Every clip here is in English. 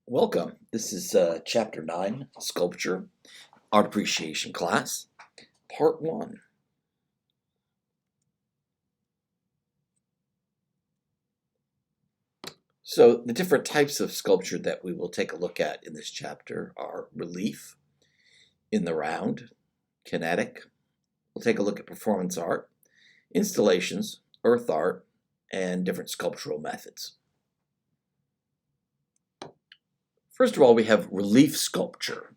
Welcome. This is Chapter 9, Sculpture, Art Appreciation class, Part 1. So the different types of sculpture that we will take a look at in this chapter are relief, in the round, kinetic. We'll take a look at performance art, installations, earth art, and different sculptural methods. First of all, we have relief sculpture,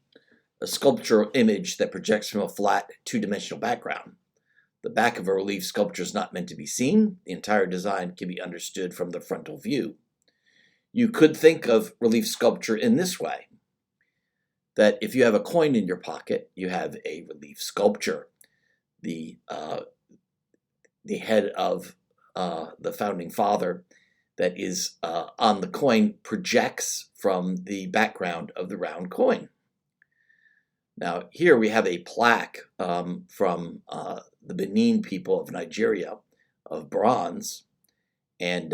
a sculptural image that projects from a flat, two-dimensional background. The back of a relief sculpture is not meant to be seen. The entire design can be understood from the frontal view. You could think of relief sculpture in this way, that if you have a coin in your pocket, you have a relief sculpture. The head of the founding father that is on the coin projects from the background of the round coin. Now, here we have a plaque from the Benin people of Nigeria of bronze, and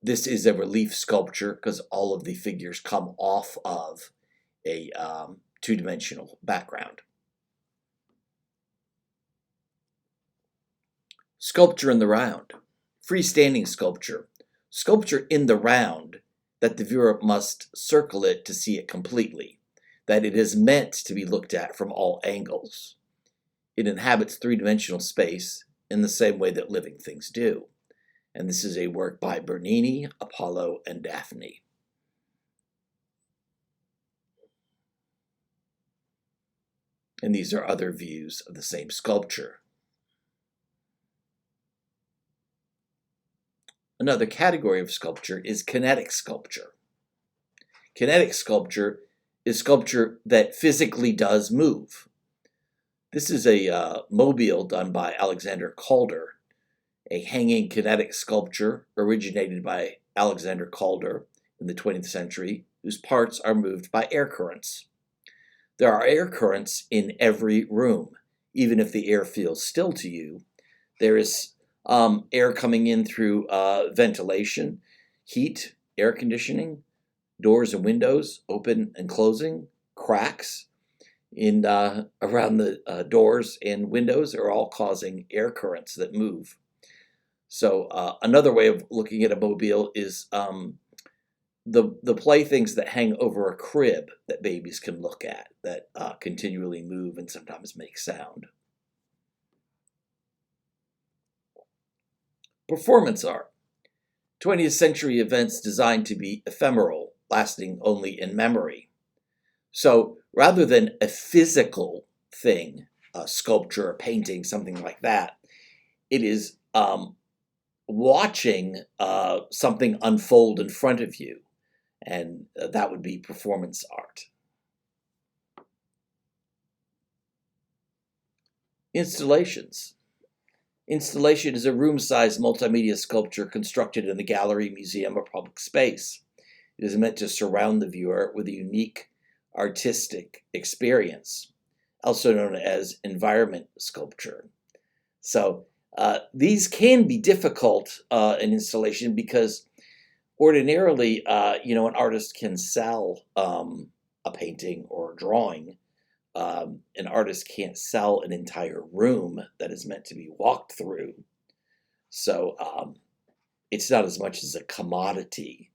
this is a relief sculpture because all of the figures come off of a two-dimensional background. Sculpture in the round, freestanding sculpture, sculpture in the round that the viewer must circle it to see it completely, that it is meant to be looked at from all angles. It inhabits three-dimensional space in the same way that living things do. And this is a work by Bernini, Apollo, and Daphne. And these are other views of the same sculpture. Another category of sculpture is kinetic sculpture. Kinetic sculpture is sculpture that physically does move. This is a mobile done by Alexander Calder, a hanging kinetic sculpture originated by Alexander Calder in the 20th century, whose parts are moved by air currents. There are air currents in every room. Even if the air feels still to you, there is air coming in through ventilation, heat, air conditioning, doors and windows open and closing, cracks in around the doors and windows are all causing air currents that move. So another way of looking at a mobile is the playthings that hang over a crib that babies can look at that continually move and sometimes make sound. Performance art. 20th century events designed to be ephemeral, lasting only in memory. So rather than a physical thing, a sculpture, a painting, something like that, it is watching something unfold in front of you, and that would be performance art. Installations. Installation is a room-sized multimedia sculpture constructed in a gallery, museum, or public space. It is meant to surround the viewer with a unique artistic experience, also known as environment sculpture. So these can be difficult in installation because ordinarily, an artist can sell a painting or a drawing. An artist can't sell an entire room that is meant to be walked through. So it's not as much as a commodity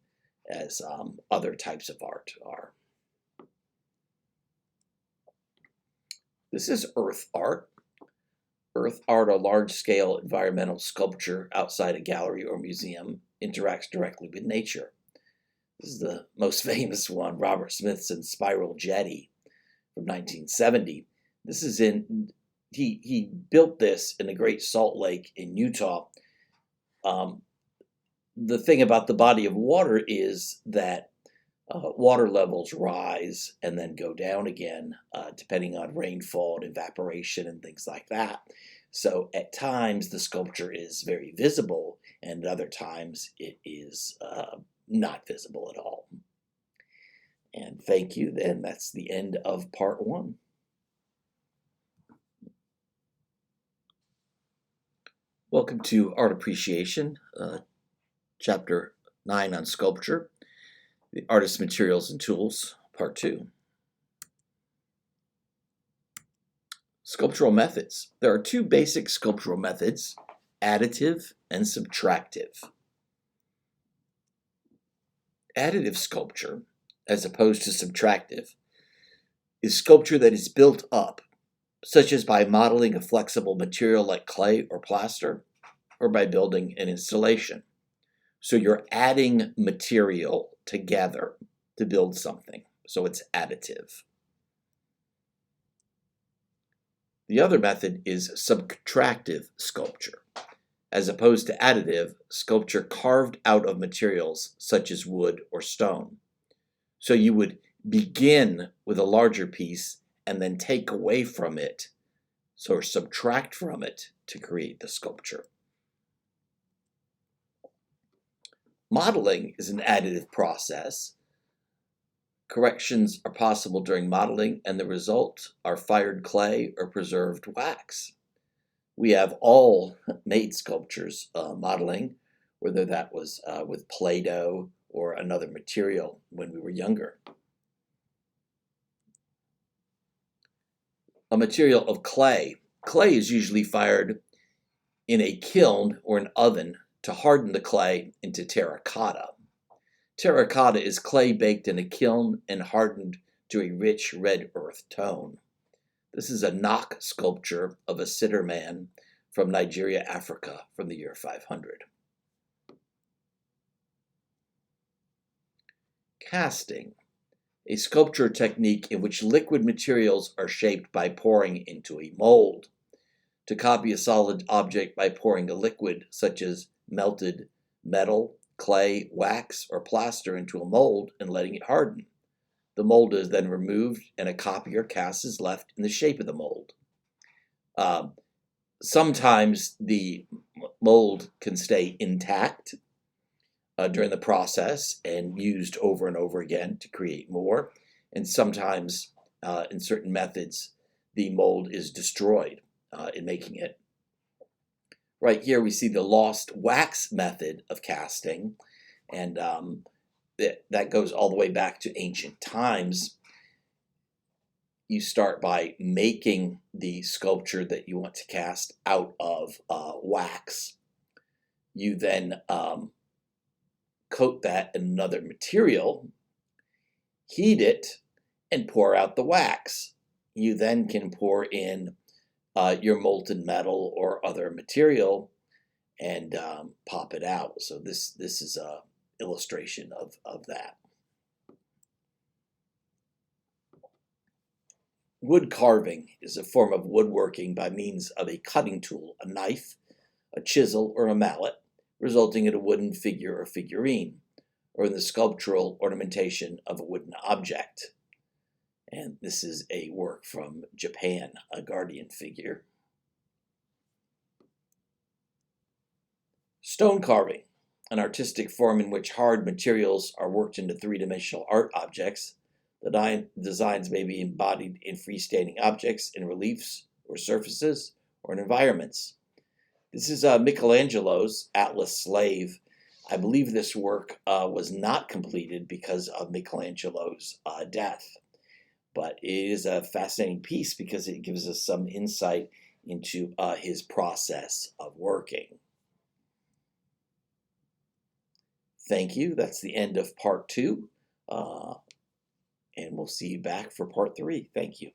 as other types of art are. This is earth art. Earth art, a large-scale environmental sculpture outside a gallery or museum, interacts directly with nature. This is the most famous one, Robert Smithson's Spiral Jetty from 1970. This is he built this in the Great Salt Lake in Utah. The thing about the body of water is that water levels rise and then go down again, depending on rainfall and evaporation and things like that. So at times the sculpture is very visible, and at other times it is not visible at all. And thank you, then. That's the end of part 1. Welcome to Art Appreciation, Chapter 9 on Sculpture. The Artist's Materials and Tools, Part 2. Sculptural methods. There are two basic sculptural methods, additive and subtractive. Additive sculpture, as opposed to subtractive, is sculpture that is built up, such as by modeling a flexible material like clay or plaster, or by building an installation. So you're adding material together to build something. So it's additive. The other method is subtractive sculpture. As opposed to additive, sculpture carved out of materials such as wood or stone. So you would begin with a larger piece and then take away from it, so subtract from it to create the sculpture. Modeling is an additive process. Corrections are possible during modeling, and the result are fired clay or preserved wax. We have all made sculptures modeling, whether that was with Play-Doh or another material when we were younger. A material of clay. Clay is usually fired in a kiln or an oven to harden the clay into terracotta. Terracotta is clay baked in a kiln and hardened to a rich red earth tone. This is a knock sculpture of a sitter man from Nigeria, Africa, from the year 500. Casting, a sculpture technique in which liquid materials are shaped by pouring into a mold. To copy a solid object by pouring a liquid, such as melted metal, clay, wax, or plaster into a mold and letting it harden. The mold is then removed and a copy or cast is left in the shape of the mold. Sometimes the mold can stay intact during the process and used over and over again to create more. And sometimes, in certain methods, the mold is destroyed in making it. Right here we see the lost wax method of casting, and that goes all the way back to ancient times. You start by making the sculpture that you want to cast out of wax. You then coat that in another material, heat it, and pour out the wax. You then can pour in your molten metal or other material and pop it out. So this is a illustration of that. Wood carving is a form of woodworking by means of a cutting tool, a knife, a chisel, or a mallet, resulting in a wooden figure or figurine, or in the sculptural ornamentation of a wooden object. And this is a work from Japan, a guardian figure. Stone carving, an artistic form in which hard materials are worked into three-dimensional art objects. The designs may be embodied in freestanding objects, in reliefs or surfaces, or in environments. This is Michelangelo's Atlas Slave. I believe this work was not completed because of Michelangelo's death. But it is a fascinating piece because it gives us some insight into his process of working. Thank you. That's the end of part 2. And we'll see you back for part 3. Thank you.